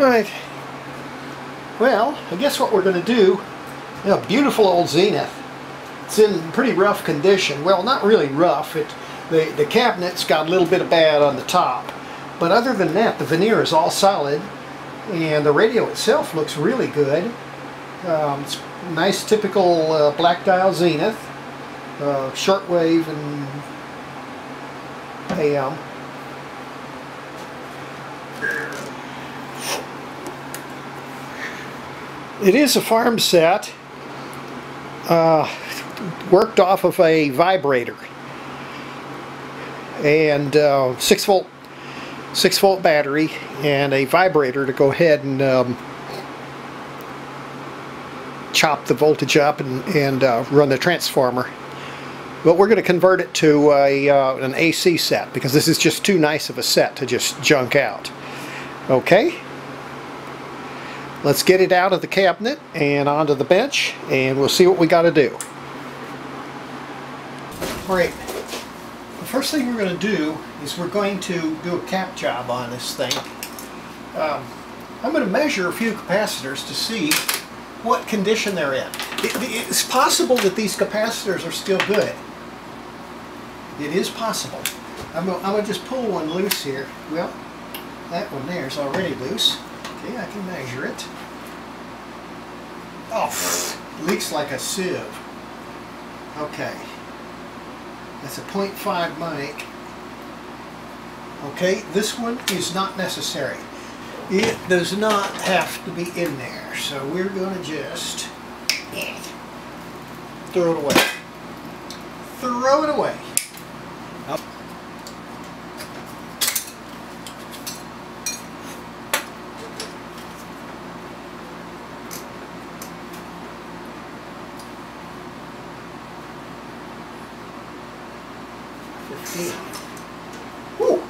Alright, well, I guess what we're going to do, beautiful old Zenith. It's in pretty rough condition. Well, not really rough. The cabinet's got a little bit of bad on the top. But other than that, the veneer is all solid. And the radio itself looks really good. It's nice typical black dial Zenith. Shortwave and AM. It is a farm set, worked off of a vibrator and 6-volt battery and a vibrator to go ahead and chop the voltage up and run the transformer. But we're going to convert it to an AC set because this is just too nice of a set to just junk out. Okay? Let's get it out of the cabinet and onto the bench, and we'll see what we got to do. Alright, the first thing we're going to do is we're going to do a cap job on this thing. I'm going to measure a few capacitors to see what condition they're in. It's possible that these capacitors are still good. It is possible. I'm going to just pull one loose here. Well, that one there is already loose. Okay, I can measure it. Oh, leaks like a sieve. Okay. That's a 0.5 mic. Okay, this one is not necessary. It does not have to be in there. So we're going to just throw it away. Throw it away. Woo.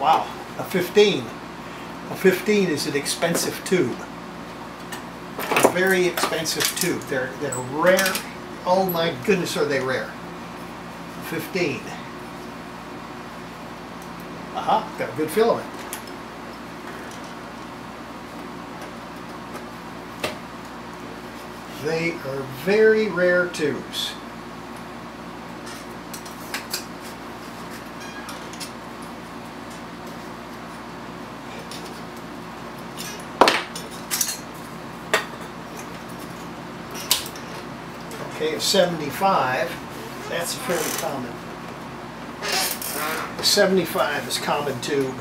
Wow, a 15. A 15 is an expensive tube. A very expensive tube. They're rare. Oh my goodness, are they rare. 15. Aha, got a good filament. They are very rare tubes. Okay, a 75, that's fairly common. A 75 is common tube.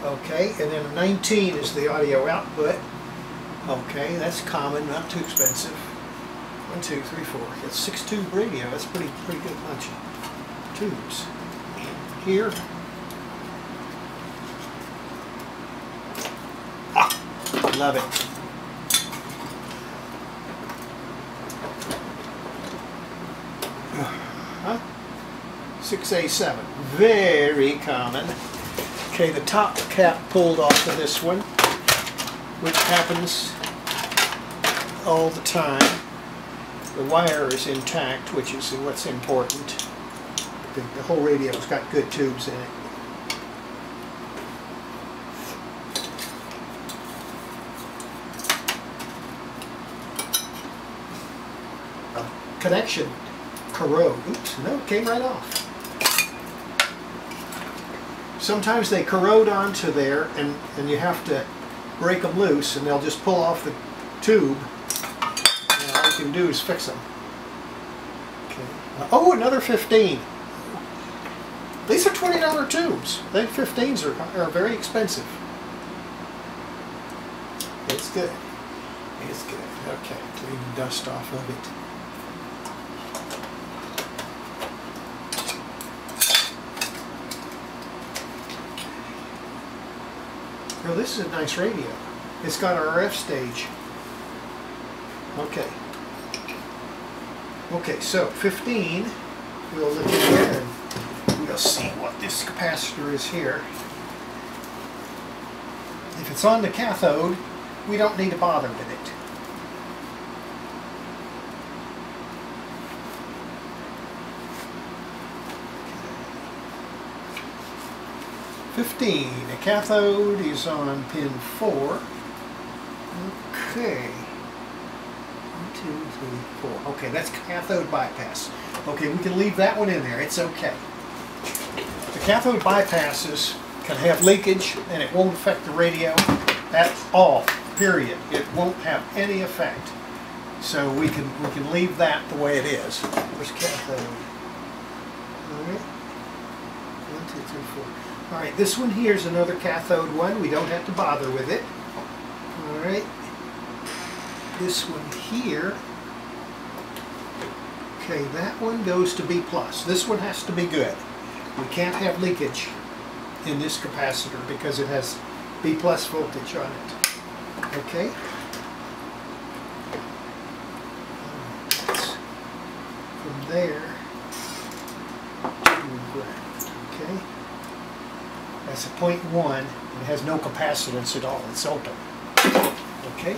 Okay, and then a 19 is the audio output. Okay, that's common, not too expensive. 1, 2, 3, 4. It's 6 tube radio. That's pretty good bunch of tubes. And here. Ah, love it. 6A7, very common. Okay, the top cap pulled off of this one, which happens all the time. The wire is intact, which is what's important. The whole radio's got good tubes in it. Connection corrode. Oops, no, it came right off. Sometimes they corrode onto there and you have to break them loose and they'll just pull off the tube. And all you can do is fix them. Okay. Oh, another 15. These are $20 tubes. They 15s are very expensive. It's good. It's good. Okay, clean the dust off of it. Well, this is a nice radio. It's got an RF stage. Okay. Okay, so 15, we'll look in here and we'll see what this capacitor is here. If it's on the cathode, we don't need to bother with it. 15. The cathode is on pin 4. Okay. 1, 2, 3, 4. Okay, that's cathode bypass. Okay, we can leave that one in there. It's okay. The cathode bypasses can have leakage and it won't affect the radio at all. Period. It won't have any effect. So we can leave that the way it is. Where's cathode? Alright. 1, 2, 3, 4. Alright, this one here is another cathode one. We don't have to bother with it. Alright. This one here. Okay, that one goes to B+. This one has to be good. We can't have leakage in this capacitor because it has B+ voltage on it. Okay. From there to ground. Okay. That's a 0.1. It has no capacitance at all. It's open. Okay.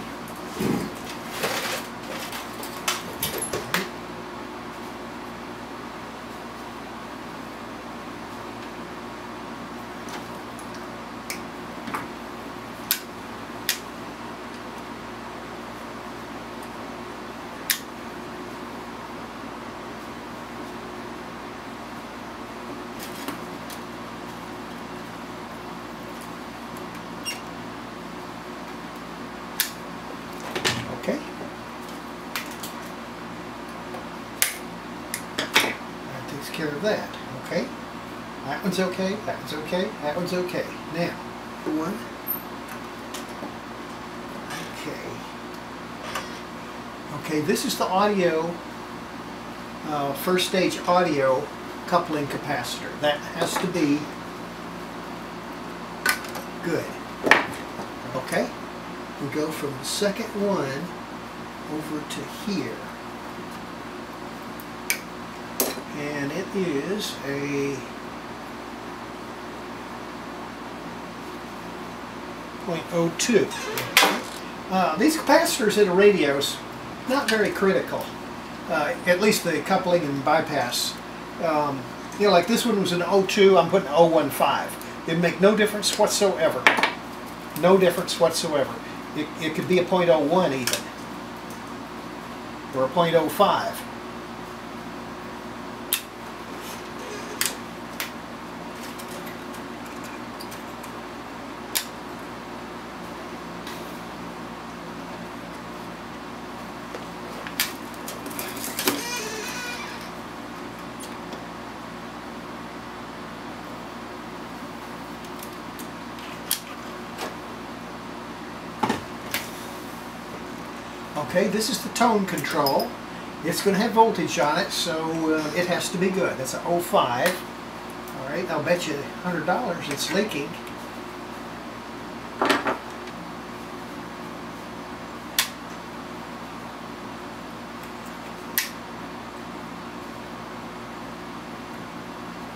Okay. That takes care of that. Okay. That one's okay. That one's okay. That one's okay. Now, one. Okay. Okay, this is the audio, first stage audio coupling capacitor. That has to be good. Okay. We go from the second one over to here. And it is a 0.02. These capacitors in the radios, not very critical. At least the coupling and bypass. You know, like this one was an 0.02, I'm putting 0.15. It'd make no difference whatsoever. No difference whatsoever. It could be a 0.01 even, or a 0.05. Okay, this is the tone control. It's going to have voltage on it, so it has to be good. That's a 0.5. All right, I'll bet you $100 it's leaking.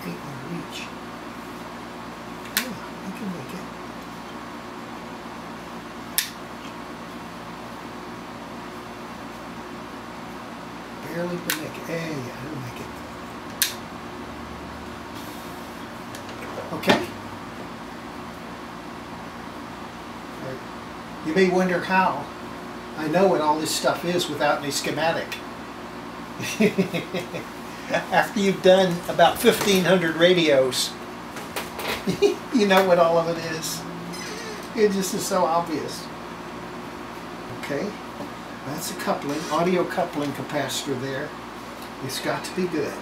Ain't gonna reach. Yeah, I can make it. Barely to make it. Hey, yeah, I'll make it. Okay. You may wonder how I know what all this stuff is without any schematic. After you've done about 1,500 radios, you know what all of it is. It just is so obvious. Okay. That's a coupling, audio coupling capacitor there. It's got to be good.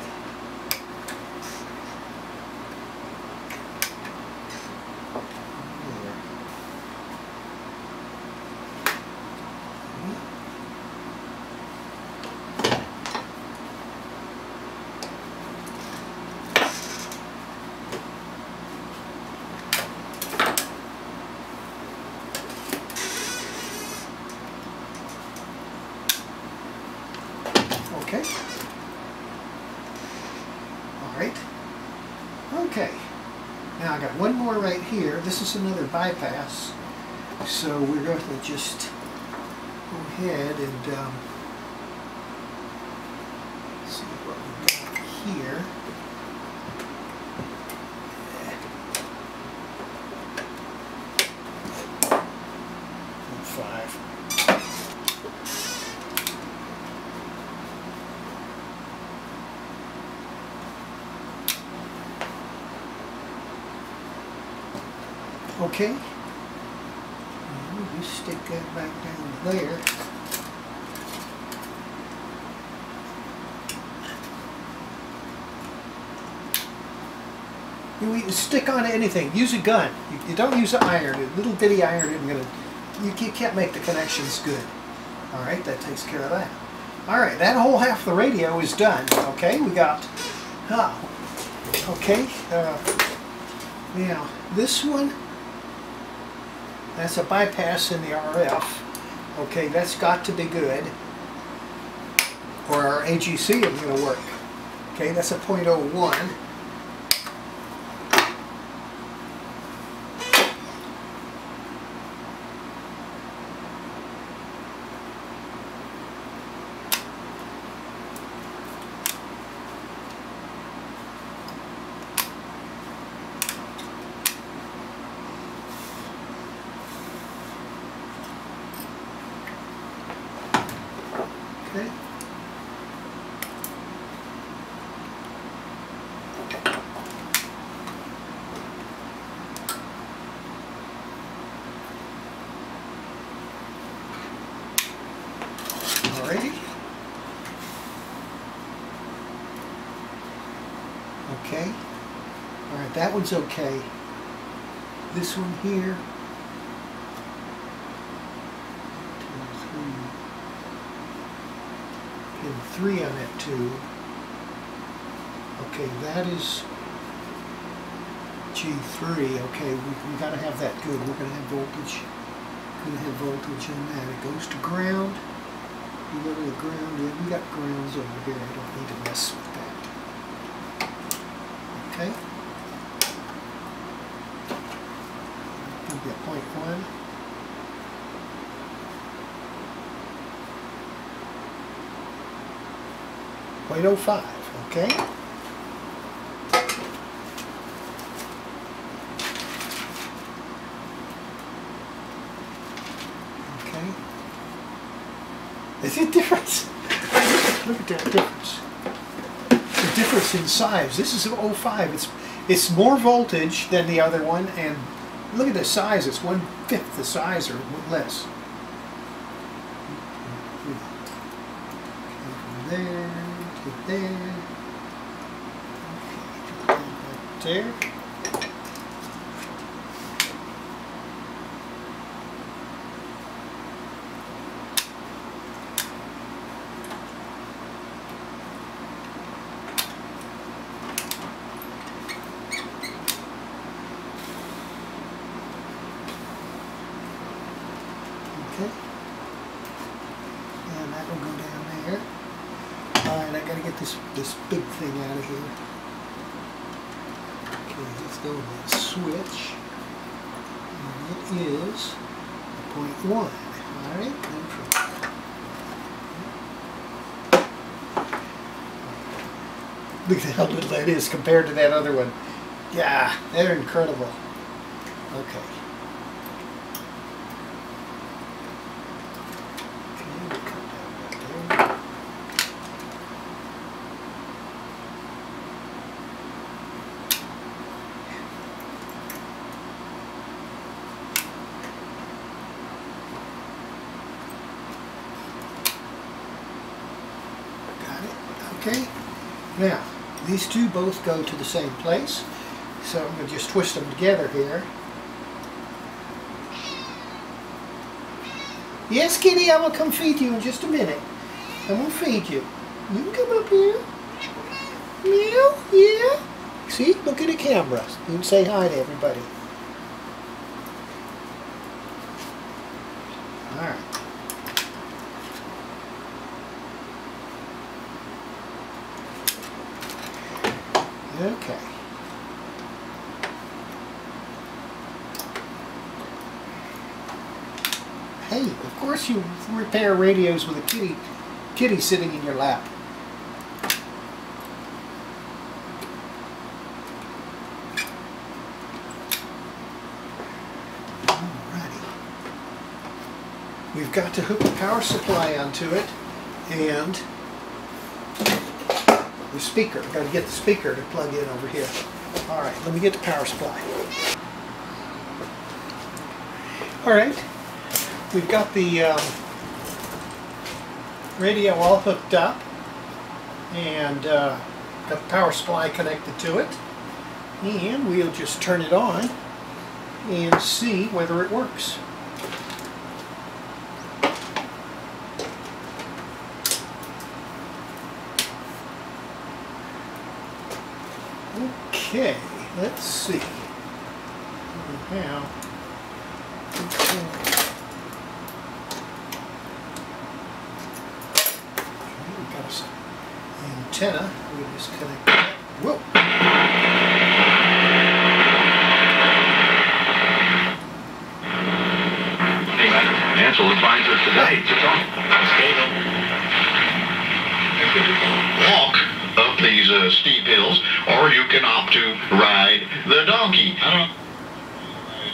Okay. All right. Okay. Now I got one more right here. This is another bypass. So we're going to just go ahead and see what we got here. Okay. And we just stick that back down there. You stick on anything. Use a gun. You don't use an iron. A little bitty iron isn't gonna. You can't make the connections good. All right, that takes care of that. All right, that whole half of the radio is done. Okay, we got. Okay. Now this one. That's a bypass in the RF. Okay, that's got to be good, or our AGC isn't going to work. Okay, that's a 0.01. Okay. Alrighty. Okay. Alright, that one's okay. This one here. 3 on that tube. Okay, that is G3. Okay, we got to have that good. We're going to have voltage. Going to have voltage on that. It goes to ground. You go to the ground. Yeah, we got grounds over here. I don't need to mess with that. Okay. Maybe a 0.1. .05, okay? Okay. Is it difference? Look at that difference. The difference in size. This is 0.05. It's more voltage than the other one, and look at the size. It's 1/5 the size or less. Okay, from there. There. Okay, there. Okay. And that will go down there. Alright, I gotta get this big thing out of here. Okay, let's go with that switch. And it is a 0.1. Alright, look at how little that is compared to that other one. Yeah, they're incredible. Okay. Okay, now these two both go to the same place, so I'm going to just twist them together here. Yes, kitty, I will come feed you in just a minute. I will feed you. You can come up here. Meow, yeah. See, look at the camera. You can say hi to everybody. All right. Okay. Hey, of course you repair radios with a kitty sitting in your lap. Alrighty. We've got to hook the power supply onto it and the speaker. I've got to get the speaker to plug in over here. Alright, let me get the power supply. Alright, we've got the radio all hooked up and got the power supply connected to it, and we'll just turn it on and see whether it works. Okay, let's see. Now, we've got an antenna. We just connect that. Whoa! Financial advisor today. Walk up these steep hills, or you can opt to ride the donkey. I don't know.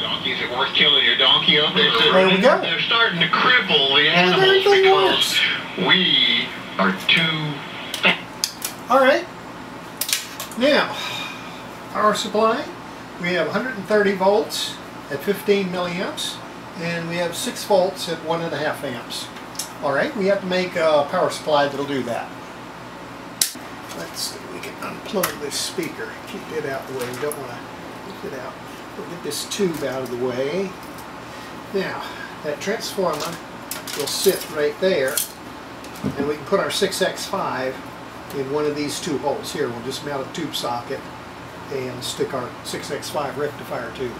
Donkey, is it worth killing your donkey up there? There we go. They're starting to cripple the animals because we are too fat. Alright. Now, power supply. We have 130 volts at 15 milliamps, and we have 6 volts at 1.5 amps. Alright, we have to make a power supply that'll do that. Let's see, we can unplug this speaker. Keep it out of the way. We don't want to get it out. We'll get this tube out of the way. Now, that transformer will sit right there, and we can put our 6x5 in one of these two holes. Here, we'll just mount a tube socket and stick our 6x5 rectifier tube.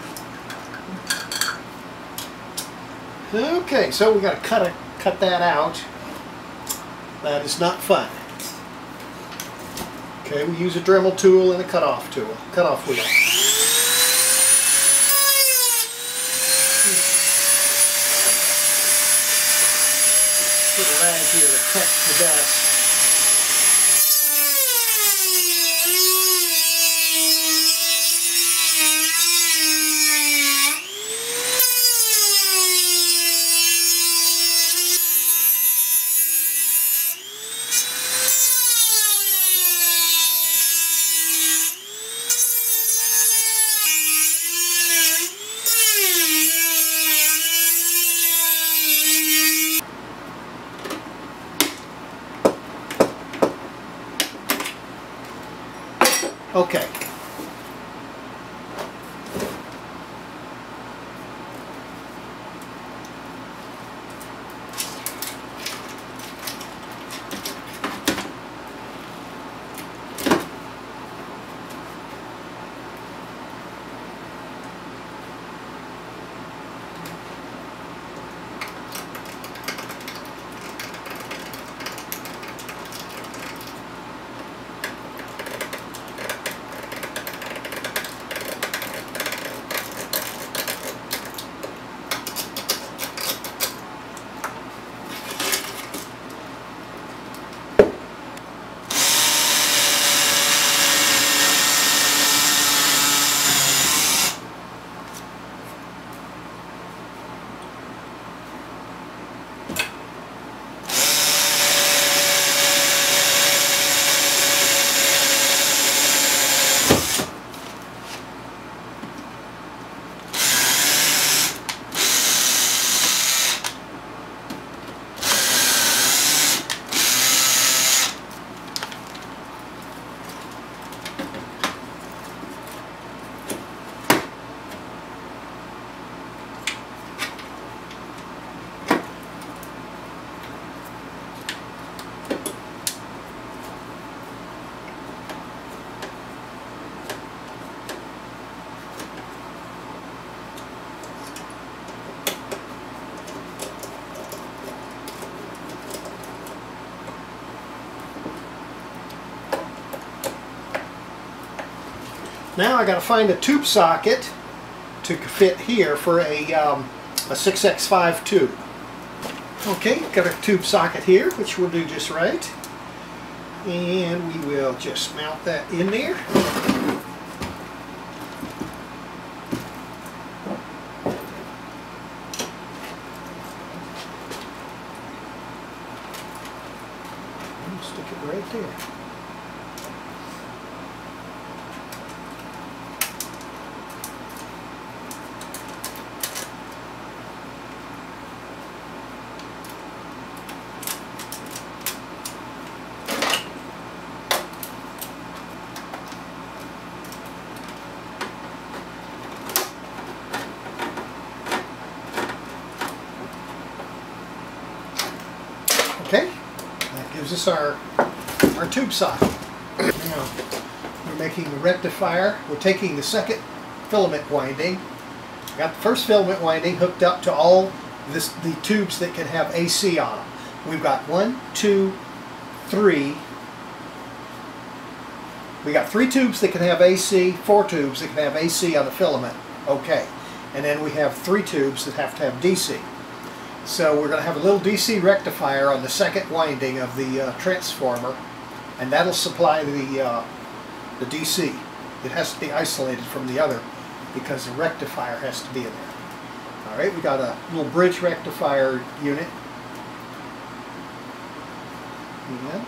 Okay, so we got to cut that out. That is not fun. Okay, we use a Dremel tool and a cutoff wheel. Put a rag here to catch the dust. Okay. Now I got to find a tube socket to fit here for a 6x5 tube. Okay, got a tube socket here, which will do just right. And we will just mount that in there. And stick it right there. gives us our tube socket. Now, we're making the rectifier. We're taking the second filament winding. Got the first filament winding hooked up to all the tubes that can have AC on them. We've got 1, 2, 3. We got 3 tubes that can have AC, 4 tubes that can have AC on the filament. Okay. And then we have 3 tubes that have to have DC. So we're going to have a little DC rectifier on the second winding of the transformer, and that'll supply the DC. It has to be isolated from the other because the rectifier has to be in there. Alright, we got a little bridge rectifier unit. And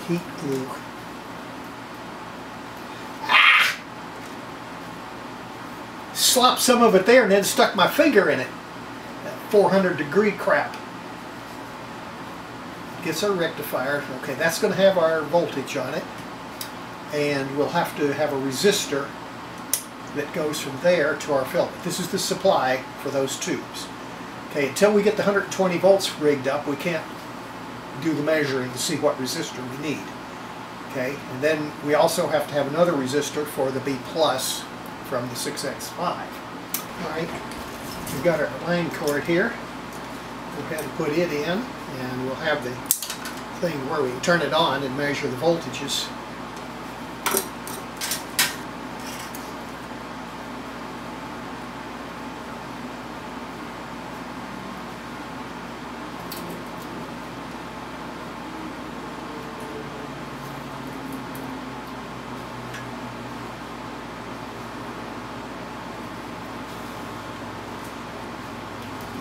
heat glue. Ah! Slopped some of it there and then stuck my finger in it. That 400-degree crap. Gets our rectifier. Okay, that's going to have our voltage on it. And we'll have to have a resistor that goes from there to our filament. This is the supply for those tubes. Okay, until we get the 120 volts rigged up, we can't do the measuring to see what resistor we need. Okay, and then we also have to have another resistor for the B plus from the 6X5. Alright, we've got our line cord here. Go ahead and put it in, and we'll have the thing where we can turn it on and measure the voltages.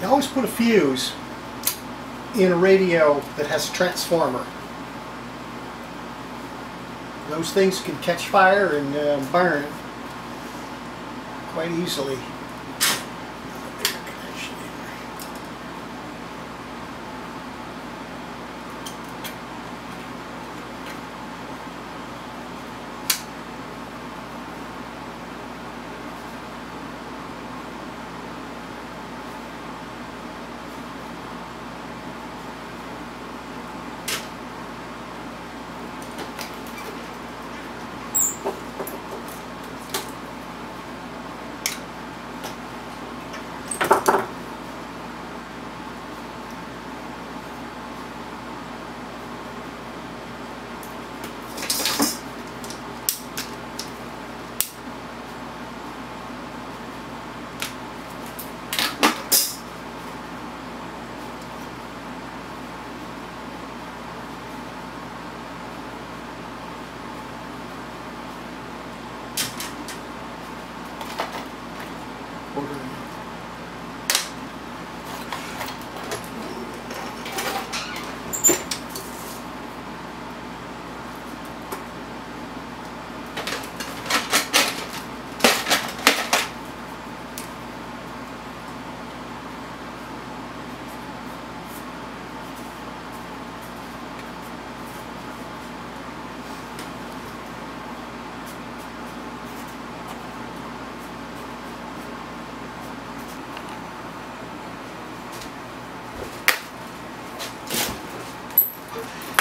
You always put a fuse in a radio that has a transformer. Those things can catch fire and burn quite easily.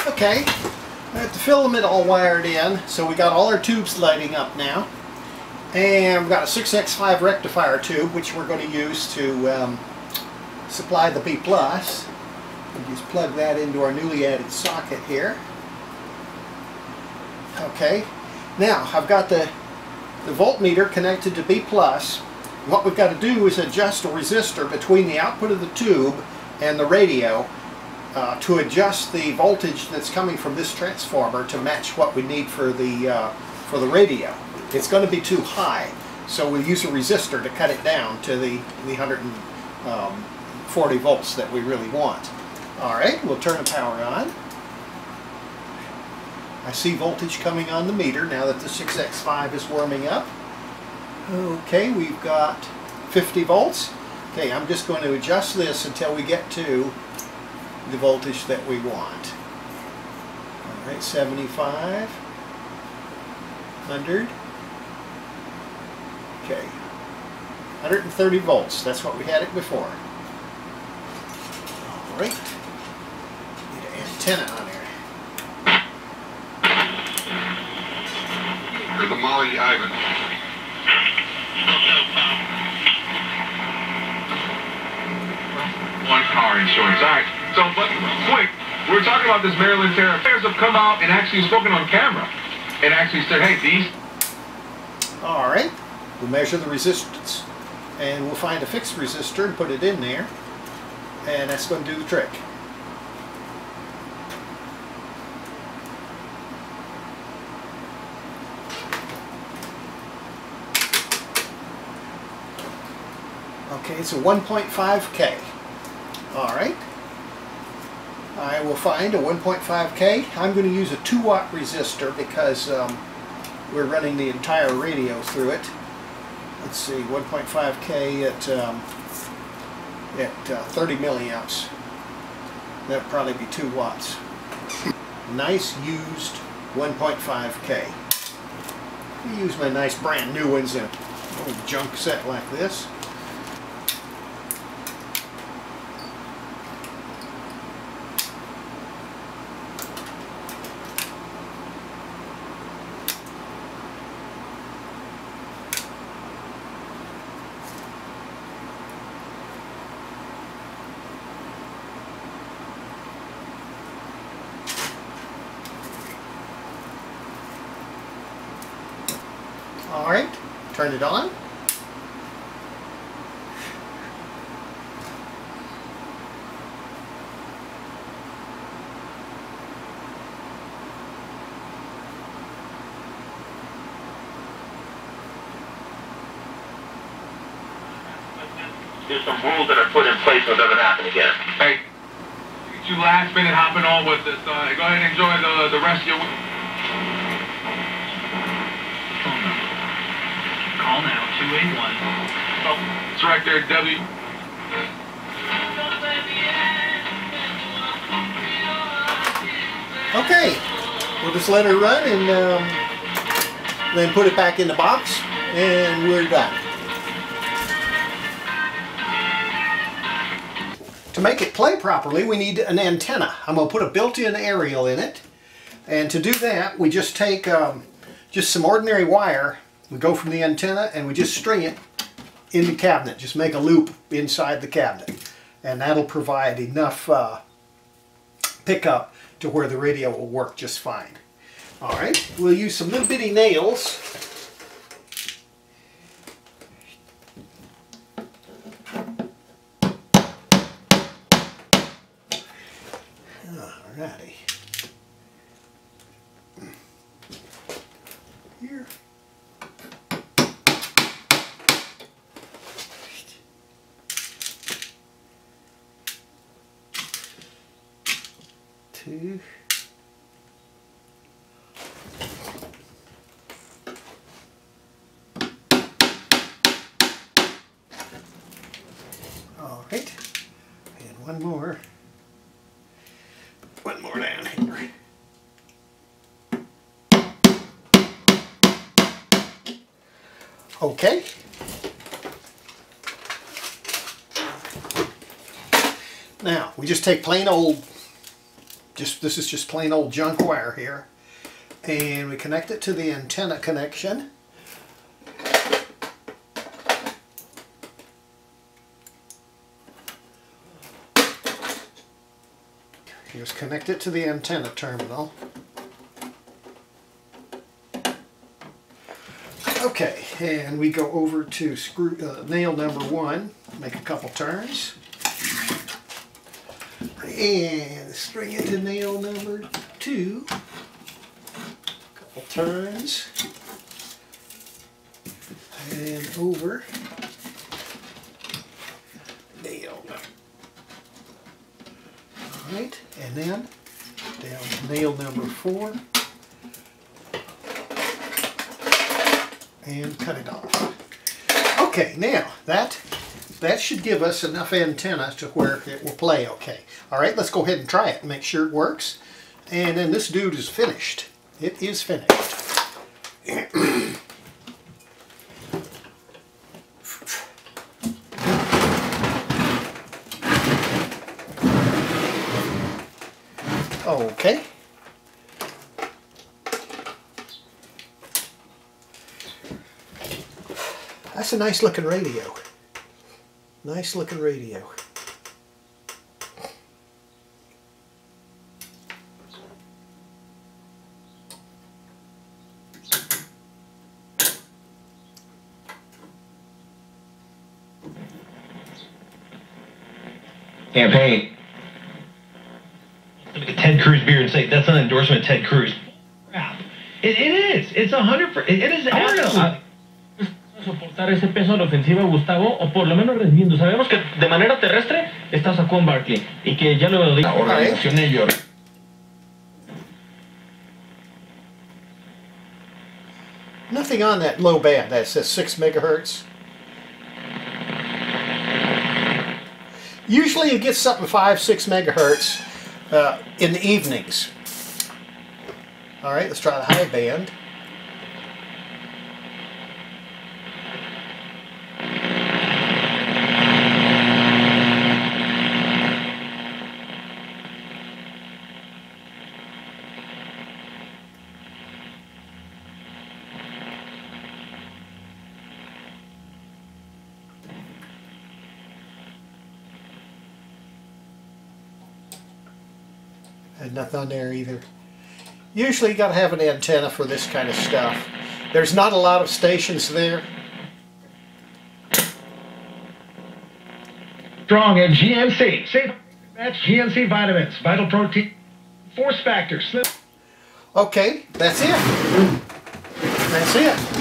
Okay, got the filament all wired in, so we got all our tubes lighting up now. And we've got a 6X5 rectifier tube, which we're going to use to supply the B+. We'll just plug that into our newly added socket here. Okay, now I've got the voltmeter connected to B+. What we've got to do is adjust a resistor between the output of the tube and the radio to adjust the voltage that's coming from this transformer to match what we need for the radio. It's going to be too high, so we'll use a resistor to cut it down to the 140 volts that we really want. Alright, we'll turn the power on. I see voltage coming on the meter now that the 6X5 is warming up. Okay, we've got 50 volts. Okay, I'm just going to adjust this until we get to the voltage that we want. Alright, 75, 100, okay, 130 volts, that's what we had it before. Alright, need an antenna on there. For the Molly Ivan. One car insurance. Alright, so but quick, we were talking about this Maryland tariff. Players have come out and actually spoken on camera and actually said, hey, these. Alright, we'll measure the resistance and we'll find a fixed resistor and put it in there, and that's going to do the trick. Okay, it's a 1.5K. Alright. I will find a 1.5K. I'm going to use a 2-watt resistor because we're running the entire radio through it. Let's see, 1.5K at 30 milliamps. That'd probably be 2 watts. Nice used 1.5K. I use my nice brand new ones in a little junk set like this. Alright, turn it on. There's some rules that are put in place so it doesn't happen again. Hey, you last minute hopping on with this. Go ahead and enjoy the rest of your week. Call now, 281. Oh, Director W. Okay, we'll just let her run and then put it back in the box and we're done. To make it play properly, we need an antenna. I'm going to put a built-in aerial in it, and to do that we just take just some ordinary wire. We go from the antenna and we just string it in the cabinet. Just make a loop inside the cabinet, and that'll provide enough pickup to where the radio will work just fine. Alright, we'll use some little bitty nails. Alrighty. Here. Two. All right, and one more down here. Okay. Now we just take plain old, this is just plain old junk wire here, and we connect it to the antenna connection. Just connect it to the antenna terminal. Okay, and we go over to nail number 1, make a couple turns, and string it to nail number 2, couple turns, and over nail. Alright, and then down to nail number 4 and cut it off. Okay, now that should give us enough antenna to where it will play okay. All right, let's go ahead and try it and make sure it works. And then this dude is finished. It is finished. Okay. That's a nice looking radio. Nice looking radio. Campaign. Look at Ted Cruz beer and say that's an endorsement of Ted Cruz. Crap. It is. It's 100%. It is absolutely. Soportar ese peso a la ofensiva, Gustavo, o por lo menos rendiendo. Sabemos que de manera terrestre está Saquon Barkley y que ya lo dijo La organización New York. Nothing on that low band that says 6 megahertz. Usually you get something 5-6 megahertz in the evenings. All right, let's try the high band. Had nothing on there either. Usually you got to have an antenna for this kind of stuff. There's not a lot of stations there. Strong and GNC. Safe match GNC vitamins, vital protein, force factor, slip. Okay, that's it. That's it.